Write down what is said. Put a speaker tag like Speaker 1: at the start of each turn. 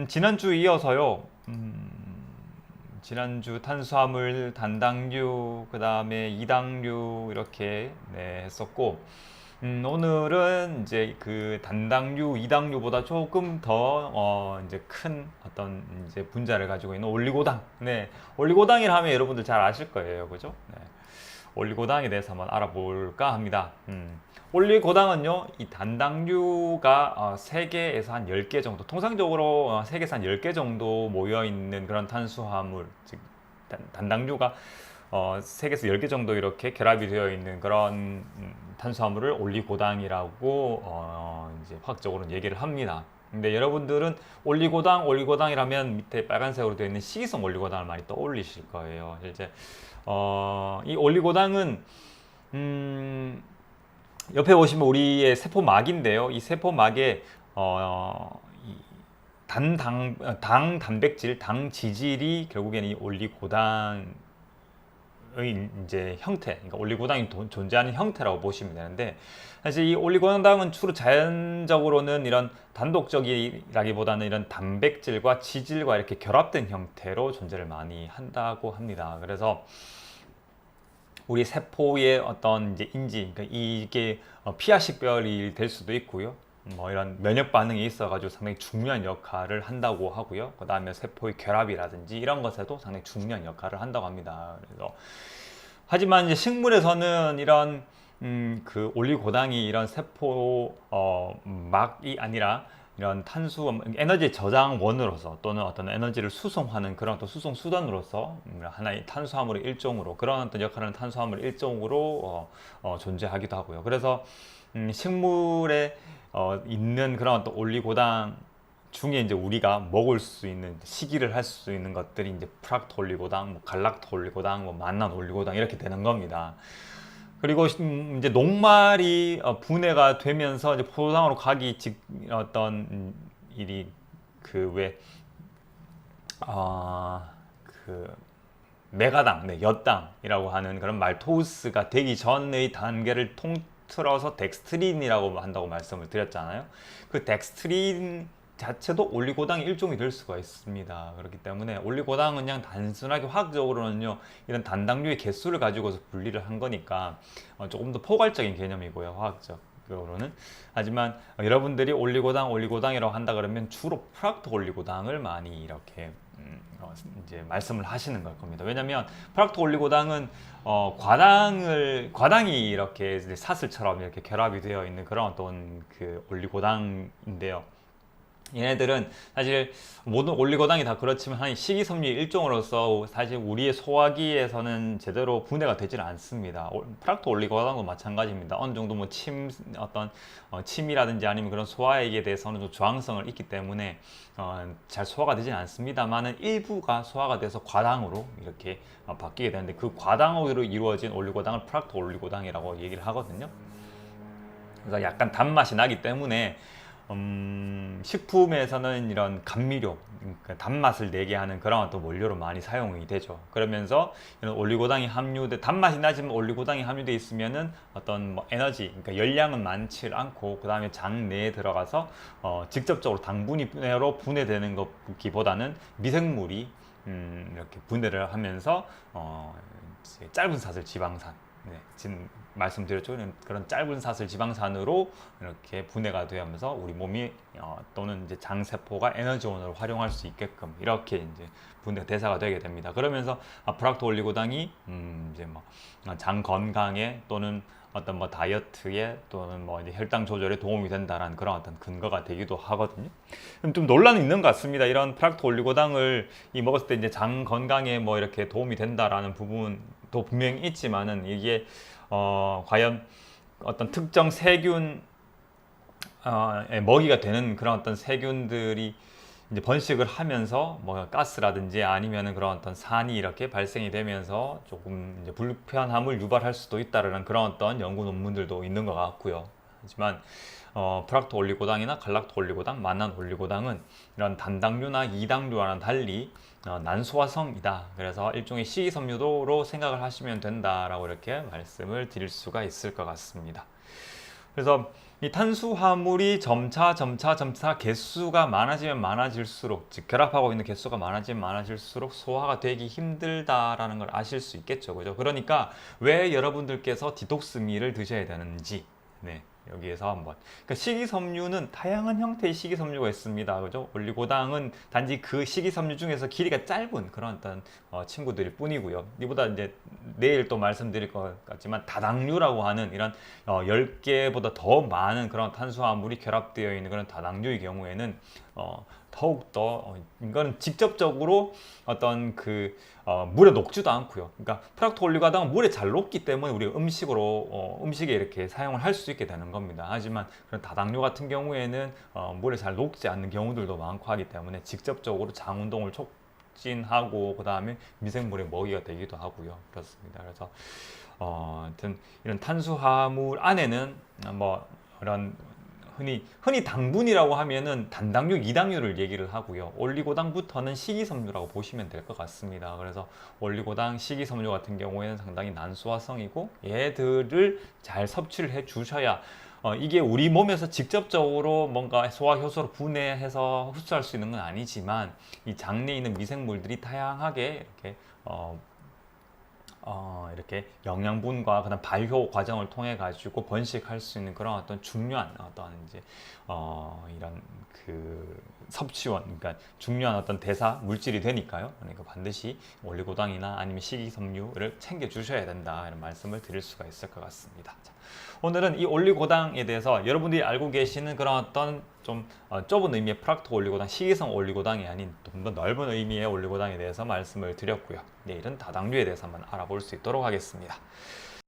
Speaker 1: 지난주 이어서요. 지난주 탄수화물, 단당류, 그 다음에 이당류 이렇게 했었고, 오늘은 이제 그 단당류, 이당류보다 조금 더 이제 큰 어떤 이제 분자를 가지고 있는 올리고당. 올리고당이라 하면 여러분들 잘 아실 거예요, 그죠? 올리고당에 대해서 한번 알아볼까 합니다. 올리고당은요, 이 단당류가 3개에서 한 10개 정도, 통상적으로 3개에서 한 10개 정도 모여 있는 그런 탄수화물, 즉 단당류가 3개에서 10개 정도 이렇게 결합이 되어 있는 그런 탄수화물을 올리고당이라고 이제 화학적으로는 얘기를 합니다. 근데 여러분들은 올리고당이라면 밑에 빨간색으로 되어 있는 식이성 올리고당을 많이 떠올리실 거예요. 이제 이 올리고당은 옆에 보시면 우리의 세포막인데요. 이 세포막에 당 단백질, 당 지질이 결국에는 이 올리고당의 이제 형태, 그러니까 올리고당이 존재하는 형태라고 보시면 되는데, 사실 이 올리고당은 주로 자연적으로는 이런 단독적이라기보다는 이런 단백질과 지질과 이렇게 결합된 형태로 존재를 많이 한다고 합니다. 그래서 우리 세포의 어떤 이제 인지, 그러니까 이게 피하식별이 될 수도 있고요. 뭐 이런 면역 반응이 있어가지고 상당히 중요한 역할을 한다고 하고요. 그 다음에 세포의 결합이라든지 이런 것에도 상당히 중요한 역할을 한다고 합니다. 그래서 하지만 이제 식물에서는 이런 그 올리고당이 이런 세포 막이 아니라 이런 탄수 에너지 저장원으로서 또는 어떤 에너지를 수송하는 그런 또 수송 수단으로서 하나의 탄수화물의 일종으로 그런 어떤 역할을 하는 탄수화물의 일종으로 존재하기도 하고요. 그래서 식물에 있는 그런 어떤 올리고당 중에 이제 우리가 먹을 수 있는 시기를 할 수 있는 것들이 이제 프락토 올리고당, 뭐 갈락토 올리고당, 뭐 만난 올리고당 이렇게 되는 겁니다. 그리고 이제 녹말이 분해가 되면서 이제 포도당으로 가기 직 어떤 일이 그왜 그 메가당, 엿당이라고 하는 그런 말토우스가 되기 전의 단계를 통틀어서 덱스트린이라고 한다고 말씀을 드렸잖아요. 그 덱스트린 자체도 올리고당의 일종이 될 수가 있습니다. 그렇기 때문에 올리고당은 그냥 단순하게 화학적으로는요, 이런 단당류의 개수를 가지고서 분리를 한 거니까 조금 더 포괄적인 개념이고요, 화학적으로는. 하지만 여러분들이 올리고당이라고 한다 그러면 주로 프락토 올리고당을 많이 이렇게 이제 말씀을 하시는 걸 겁니다. 왜냐하면 프락토 올리고당은 과당이 이렇게 사슬처럼 이렇게 결합이 되어 있는 그런 어떤 그 올리고당인데요. 얘네들은 사실 모든 올리고당이 다 그렇지만 한 식이섬유의 일종으로서 사실 우리의 소화기에서는 제대로 분해가 되질 않습니다. 프락토 올리고당도 마찬가지입니다. 어느 정도 뭐 어떤 침이라든지 아니면 그런 소화액에 대해서는 좀 저항성을 있기 때문에 잘 소화가 되진 않습니다만은 일부가 소화가 돼서 과당으로 이렇게 바뀌게 되는데, 그 과당으로 이루어진 올리고당을 프락토 올리고당이라고 얘기를 하거든요. 그래서 약간 단맛이 나기 때문에 식품에서는 이런 감미료, 그러니까 단맛을 내게 하는 그런 어떤 원료로 많이 사용이 되죠. 그러면서 이런 올리고당이 단맛이 나지만 올리고당이 함유되어 있으면은 어떤 뭐 에너지, 그러니까 열량은 많지 않고 그 다음에 장 내에 들어가서 직접적으로 당분으로 분해되는 것보다는 미생물이 이렇게 분해를 하면서 짧은 사슬 지방산, 지금 말씀드렸죠. 그런 짧은 사슬 지방산으로 이렇게 분해가 되면서 우리 몸이 또는 이제 장세포가 에너지원으로 활용할 수 있게끔 이렇게 이제 분해 대사가 되게 됩니다. 그러면서 프락토 올리고당이 이제 뭐 장 건강에 또는 어떤 뭐 다이어트에 또는 뭐 이제 혈당 조절에 도움이 된다라는 그런 어떤 근거가 되기도 하거든요. 좀 논란이 있는 것 같습니다. 이런 프락토 올리고당을 먹었을 때 이제 장 건강에 뭐 이렇게 도움이 된다라는 부분도 분명히 있지만은 이게 과연 어떤 특정 세균 먹이가 되는 그런 어떤 세균들이 이제 번식을 하면서 뭐 가스라든지 아니면은 그런 어떤 산이 이렇게 발생이 되면서 조금 이제 불편함을 유발할 수도 있다라는 그런 어떤 연구 논문들도 있는 것 같고요. 하지만 프락토 올리고당이나 갈락토 올리고당, 만난 올리고당은 이런 단당류나 이당류와는 달리 난소화성이다. 그래서 일종의 식이섬유도로 생각을 하시면 된다라고 이렇게 말씀을 드릴 수가 있을 것 같습니다. 그래서 이 탄수화물이 점차 개수가 많아지면 많아질수록, 즉 결합하고 있는 개수가 많아지면 많아질수록 소화가 되기 힘들다라는 걸 아실 수 있겠죠, 그죠? 그러니까 왜 여러분들께서 디톡스미를 드셔야 되는지, 네, 여기에서 한번. 그러니까 식이섬유는 다양한 형태의 식이섬유가 있습니다, 그죠? 올리고당은 단지 그 식이섬유 중에서 길이가 짧은 그런 어떤 친구들일 뿐이고요. 이보다 이제 내일 또 말씀드릴 것 같지만 다당류라고 하는 이런 10개보다 더 많은 그런 탄수화물이 결합되어 있는 그런 다당류의 경우에는 더욱더 이거는 직접적으로 어떤 물에 녹지도 않고요. 그러니까 프락토올리고당은 물에 잘 녹기 때문에 우리가 음식에 이렇게 사용을 할 수 있게 되는 겁니다. 하지만 그런 다당류 같은 경우에는 물에 잘 녹지 않는 경우들도 많고 하기 때문에 직접적으로 장 운동을 촉진하고 그 다음에 미생물의 먹이가 되기도 하고요. 그렇습니다. 그래서 하여튼 이런 탄수화물 안에는 뭐 이런 흔히 당분이라고 하면은 단당류, 이당류를 얘기를 하고요. 올리고당부터는 식이섬유라고 보시면 될 것 같습니다. 그래서 올리고당, 식이섬유 같은 경우에는 상당히 난소화성이고 얘들을 잘 섭취를 해 주셔야 이게 우리 몸에서 직접적으로 뭔가 소화효소로 분해해서 흡수할 수 있는 건 아니지만 이 장내에 있는 미생물들이 다양하게 이렇게 영양분과 그다음 발효 과정을 통해 가지고 번식할 수 있는 그런 어떤 중요한 어떤 이제 이런 섭취원, 그러니까 중요한 어떤 대사 물질이 되니까요. 그러니까 반드시 올리고당이나 아니면 식이섬유를 챙겨 주셔야 된다, 이런 말씀을 드릴 수가 있을 것 같습니다. 자, 오늘은 이 올리고당에 대해서 여러분들이 알고 계시는 그런 어떤 좀 좁은 의미의 프락토 올리고당, 식이성 올리고당이 아닌 좀 더 넓은 의미의 올리고당에 대해서 말씀을 드렸고요. 내일은 다당류에 대해서 한번 알아볼 수 있도록 하겠습니다.